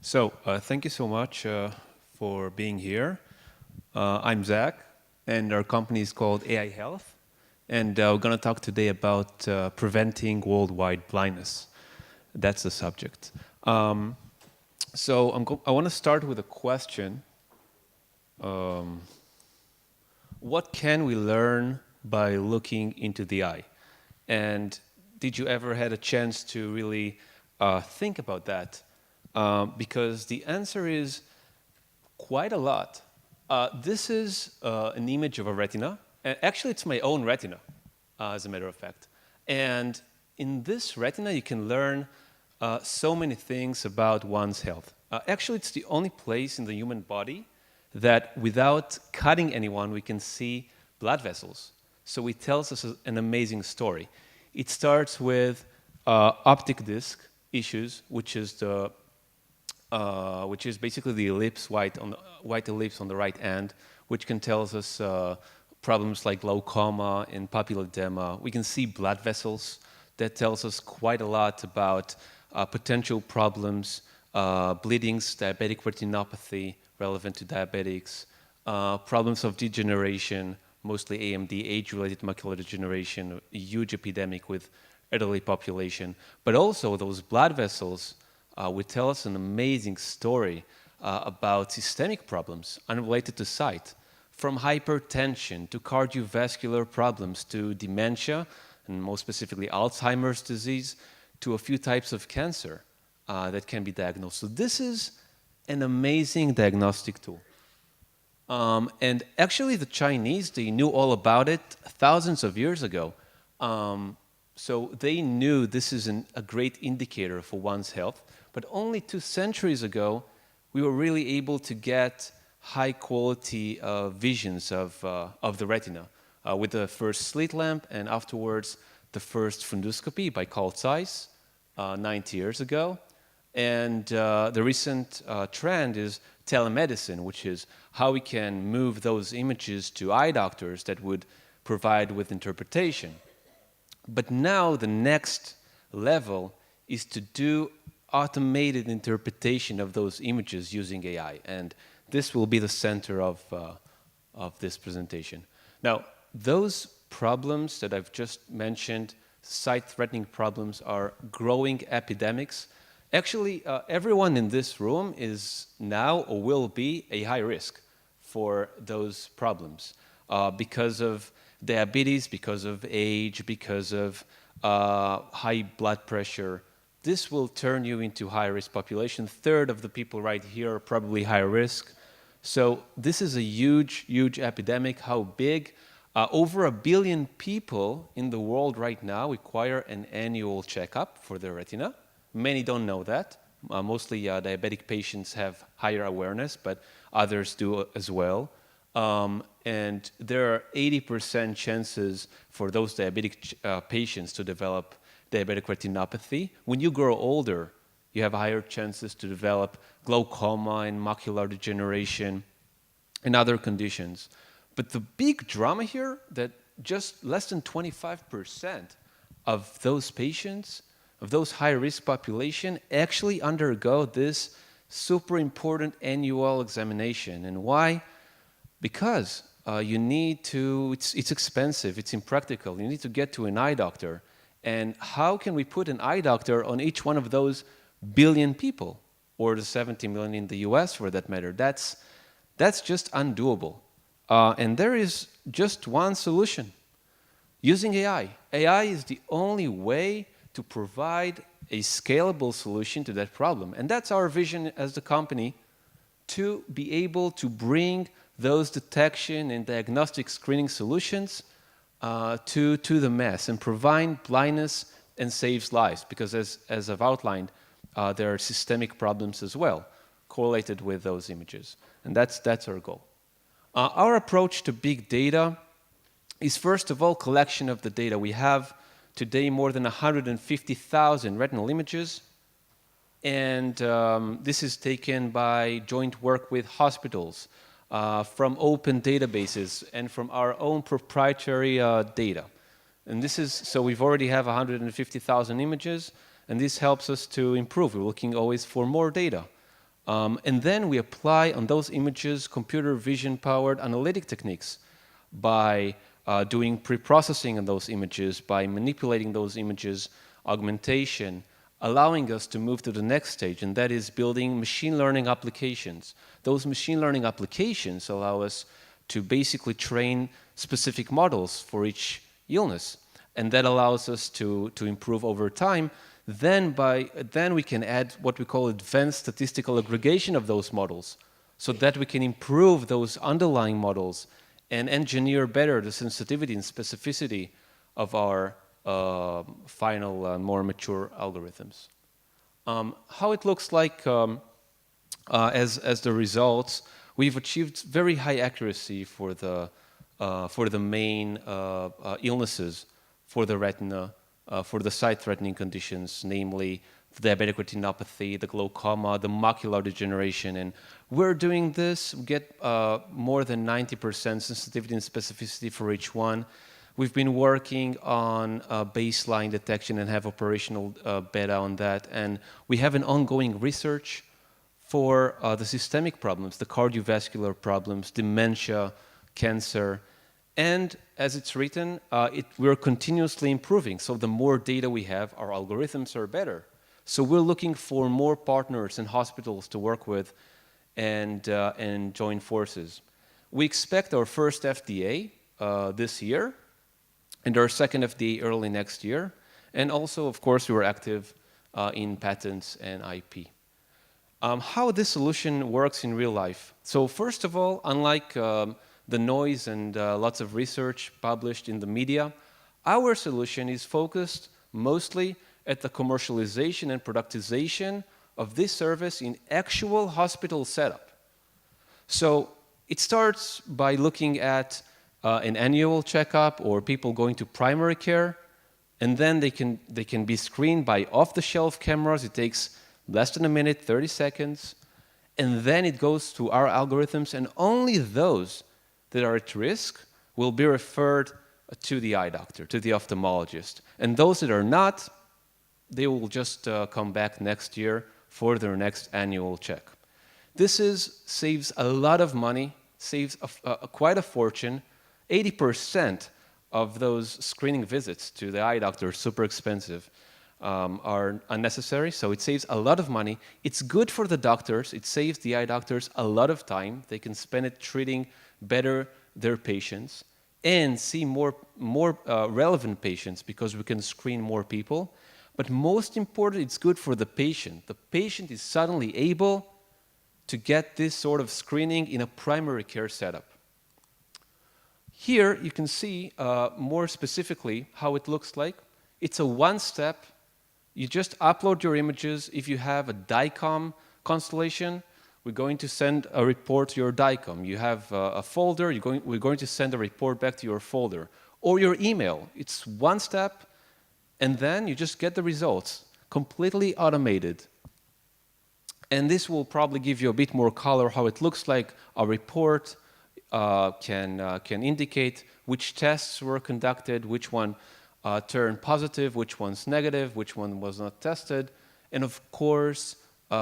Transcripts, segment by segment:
Thank you so much for being here. I'm Zack, and our company is called AI Health, and we're going to talk today about preventing worldwide blindness. That's the subject. I want to start with a question. What can we learn by looking into the eye? And did you ever had a chance to really think about that? Because the answer is quite a lot. This is an image of a retina. Actually, it's my own retina, as a matter of fact. And in this retina, you can learn so many things about one's health. Actually, it's the only place in the human body that without cutting anyone, we can see blood vessels. So it tells us an amazing story. It starts with optic disc issues, which is basically the ellipse, white ellipse on the right end, which can tell us problems like glaucoma and papilla edema. We can see blood vessels. That tells us quite a lot about potential problems, bleedings, diabetic retinopathy, relevant to diabetics, problems of degeneration, mostly AMD, age-related macular degeneration, a huge epidemic with elderly population. But also those blood vessels would tell us an amazing story about systemic problems unrelated to sight, from hypertension to cardiovascular problems to dementia, and more specifically Alzheimer's disease, to a few types of cancer that can be diagnosed. So this is an amazing diagnostic tool. And actually the Chinese, they knew all about it thousands of years ago. So they knew this is a great indicator for one's health. But only 2 centuries ago, we were really able to get high quality visions of the retina with the first slit lamp and afterwards the first funduscopy by Carl Zeiss 90 years ago. And the recent trend is telemedicine, which is how we can move those images to eye doctors that would provide with interpretation. But now the next level is to do automated interpretation of those images using AI. And this will be the center of this presentation. Now, those problems that I've just mentioned, sight-threatening problems, are growing epidemics. Actually, everyone in this room is now or will be a high risk for those problems because of diabetes, because of age, because of high blood pressure. This will turn you into high-risk population. 1/3 of the people right here are probably high risk. So this is a huge, huge epidemic. How big? Over 1 billion people in the world right now require an annual checkup for their retina. Many don't know that. Mostly diabetic patients have higher awareness, but others do as well. And there are 80% chances for those diabetic patients to develop diabetic retinopathy. When you grow older, you have higher chances to develop glaucoma and macular degeneration and other conditions. But the big drama here, that just less than 25% of those patients, of those high-risk population, actually undergo this super important annual examination. And why? Because you need to, it's expensive, it's impractical. You need to get to an eye doctor. And how can we put an eye doctor on each one of those billion people, or the 70 million in the US for that matter? That's just undoable. And there is just one solution: using AI. AI is the only way to provide a scalable solution to that problem. And that's our vision as the company, to be able to bring those detection and diagnostic screening solutions to the mass and prevent blindness and saves lives. Because as I've outlined, there are systemic problems as well correlated with those images. And that's our goal. Our approach to big data is, first of all, collection of the data. We have today more than 150,000 retinal images. And this is taken by joint work with hospitals, from open databases, and from our own proprietary data. And this is, so we've already have 150,000 images, and this helps us to improve. We're looking always for more data. And then we apply on those images computer vision-powered analytic techniques by doing pre-processing on those images, by manipulating those images, augmentation, allowing us to move to the next stage, and that is building machine learning applications. Those machine learning applications allow us to basically train specific models for each illness, and that allows us to improve over time. Then we can add what we call advanced statistical aggregation of those models, so that we can improve those underlying models and engineer better the sensitivity and specificity of our final, more mature algorithms. How it looks like as the results, we've achieved very high accuracy for the main illnesses for the retina, for the sight-threatening conditions, namely the diabetic retinopathy, the glaucoma, the macular degeneration. And we're doing this, we get more than 90% sensitivity and specificity for each one. We've been working on baseline detection and have operational beta on that. And we have an ongoing research for the systemic problems, the cardiovascular problems, dementia, cancer. And as it's written, we're continuously improving. So the more data we have, our algorithms are better. So we're looking for more partners and hospitals to work with and join forces. We expect our first FDA this year and our second FDA early next year. And also, of course, we're active in patents and IP. How this solution works in real life. So first of all, unlike the noise and lots of research published in the media, our solution is focused mostly at the commercialization and productization of this service in actual hospital setup. So it starts by looking at an annual checkup or people going to primary care, and then they can be screened by off-the-shelf cameras. It takes less than a minute, 30 seconds, and then it goes to our algorithms, and only those that are at risk will be referred to the eye doctor, to the ophthalmologist. And those that are not, they will just come back next year for their next annual check. This saves a lot of money, saves quite a fortune. 80% of those screening visits to the eye doctor, super expensive, are unnecessary, so it saves a lot of money. It's good for the doctors. It saves the eye doctors a lot of time. They can spend it treating better their patients and see more relevant patients because we can screen more people. But most important, it's good for the patient. The patient is suddenly able to get this sort of screening in a primary care setup. Here you can see more specifically how it looks like. It's a one-step. You just upload your images. If you have a DICOM constellation, we're going to send a report to your DICOM. You have a folder, we're going to send a report back to your folder. Or your email. It's one step, and then you just get the results, completely automated. And this will probably give you a bit more color how it looks like. A report can indicate which tests were conducted, which one turned positive, which one's negative, which one was not tested. And of course,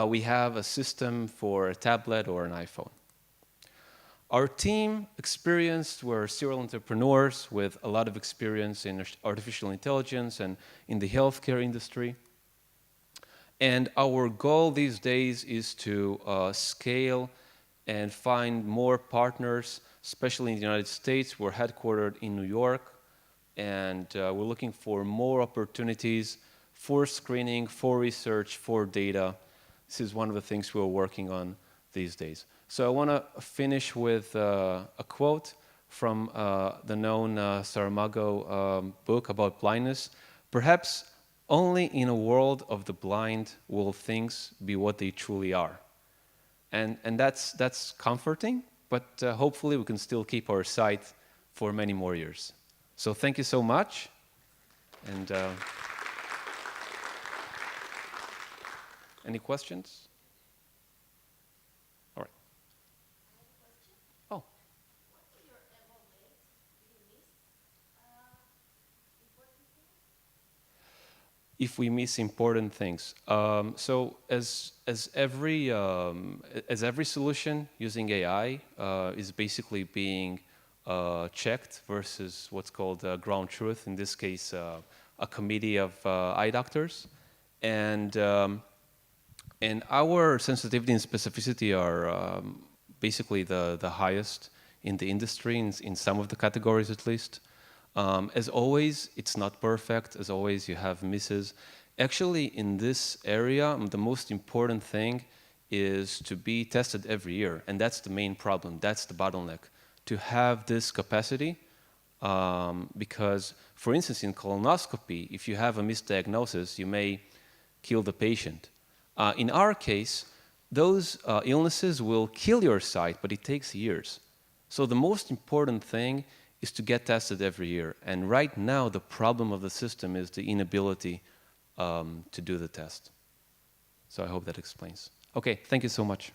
we have a system for a tablet or an iPhone. Our team experienced, we're serial entrepreneurs with a lot of experience in artificial intelligence and in the healthcare industry. And our goal these days is to scale and find more partners, especially in the United States. We're headquartered in New York, and we're looking for more opportunities for screening, for research, for data. This is one of the things we're working on these days. So I want to finish with a quote from the known Saramago book about blindness. Perhaps only in a world of the blind will things be what they truly are. And that's comforting, but hopefully we can still keep our sight for many more years. So thank you so much. And any questions? All right. Oh. if we miss important things. So as every solution using AI is basically being checked versus what's called ground truth, in this case a committee of eye doctors, and our sensitivity and specificity are basically the highest in the industry, in some of the categories at least. As always, it's not perfect. As always, you have misses. Actually, in this area, the most important thing is to be tested every year. And that's the main problem. That's the bottleneck. To have this capacity, because, for instance, in colonoscopy, if you have a misdiagnosis, you may kill the patient. In our case, those illnesses will kill your sight, but it takes years. So the most important thing is to get tested every year. And right now, the problem of the system is the inability to do the test. So I hope that explains. Okay, thank you so much.